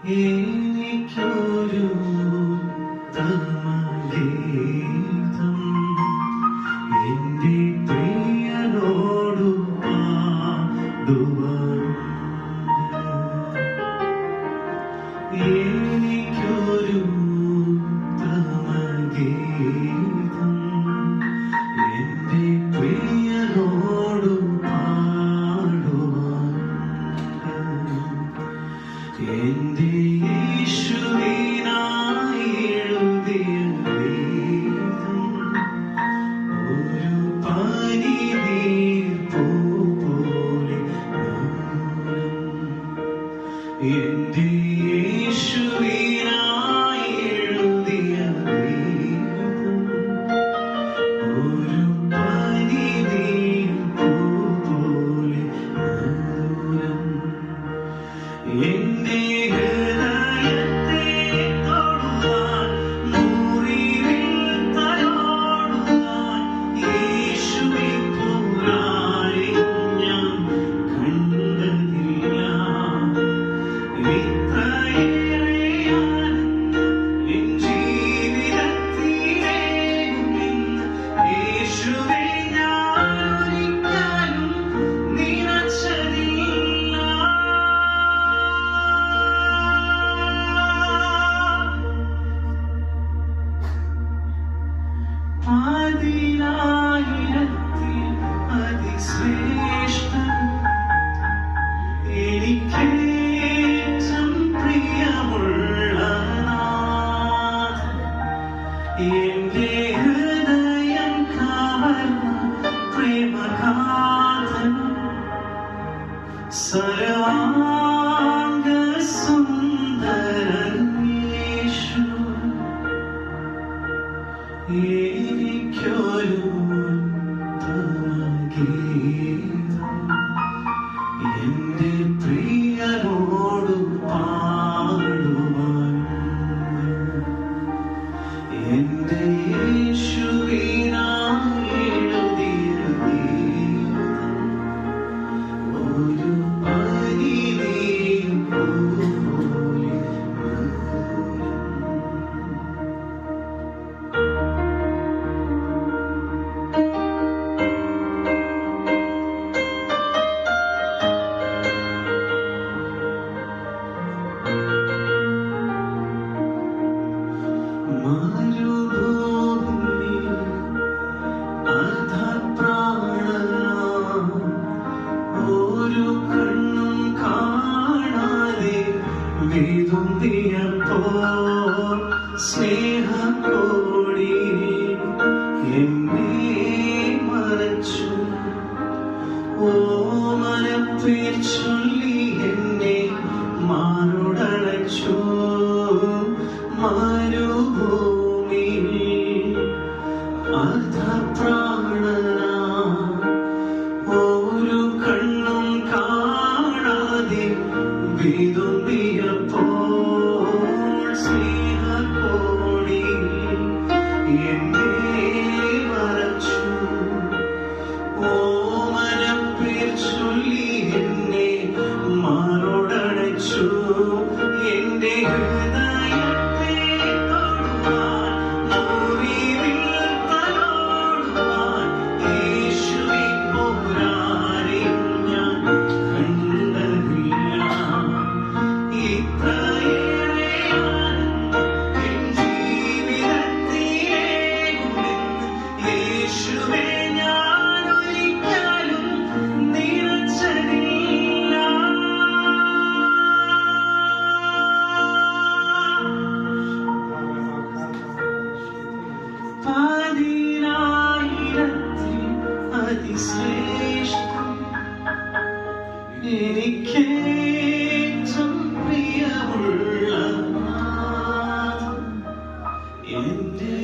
എനിക്കൊരു തമഗീതം എന്റെ പ്രിയനോടു പാടുവാൻ. എനിക്കൊരു തമഗീതം എന്റെ പ്രിയനോടു പാടുവാൻ. എന്റെ യേശുവിനായി എഴുതിയ ഗീതം ഒരു പനിനീർപ്പൂ പോലെ എന്റെ യേശുവിനായി എഴുതിയ ഗീതം ഒരു പനിനീർപ്പൂ പോലെ എന്റെ ഹൃദയത്തെ തൊടുവാൻ മുറിവിൽ തലോടുവാൻ യേശുവേ പോരാരെയും ഞാൻ കണ്ടതില്ല. ഇത്രയേറെ ആനന്ദം എൻ ജീവിതത്തിലേകുമെന്ന് യേശുവേ ഞാൻ ഒരിക്കലും നിറച്ചതില്ല. ആദിയിലായിരത്തിൽ അതിശ്രേഷ്ഠൻ എനിക്കേറ്റം പ്രിയമുള്ള നാഥൻ എന്റെ ഹൃദയം കവർന്ന പ്രേമഗാഥൻ സർവാംഗ സുന്ദരൻ യേശു. എനിക്കൊരു തമഗീതം എന്റെ പ്രിയനോടു പാടുവാൻ. എന്റെ യേശുവിനായി എഴുതിയ ഗീതം ഒരു പനിനീർപ്പൂ പോലെ മരുഭൂമിയിൽ അർദ്ധപ്രാണനാം ഒരു കണ്ണും കാണാതെ വിതുമ്പിയപ്പോൾ സ്നേഹക്കോടിയിൽ എന്നെ മറച്ചു. ഓമനപ്പേർ ചൊല്ലി എന്നെ മാറോടണച്ചു. മരുഭൂമിയിൽ അർദ്ധപ്രാണനാം ഒരു കണ്ണും കാണാതെ വിതുമ്പിയപ്പോൾ സ്നേഹക്കോടിയിൽ എന്നെ മറച്ചു. ഓമനപ്പേർ ചൊല്ലി എന്നെ മാറോടണച്ചു. എന്റെ ഹൃദയത്തെ തൊടുവാൻ മുറിവിൽ തലോടുവാൻ യേശുവേ പോരാരെയും ഞാൻ കണ്ടതില്ല. ഇത്രയേറെ ആനന്ദം എൻ ജീവിതത്തിലേകുമെന്ന് യേശുവേ ഞാൻ ഒരിക്കലും നിറച്ചതില്ല. പതിനായിരത്തിൽ അതിശ്രേഷ്ഠൻ എനിക്കേറ്റം പ്രിയമുള്ള നാഥൻ എന്റെ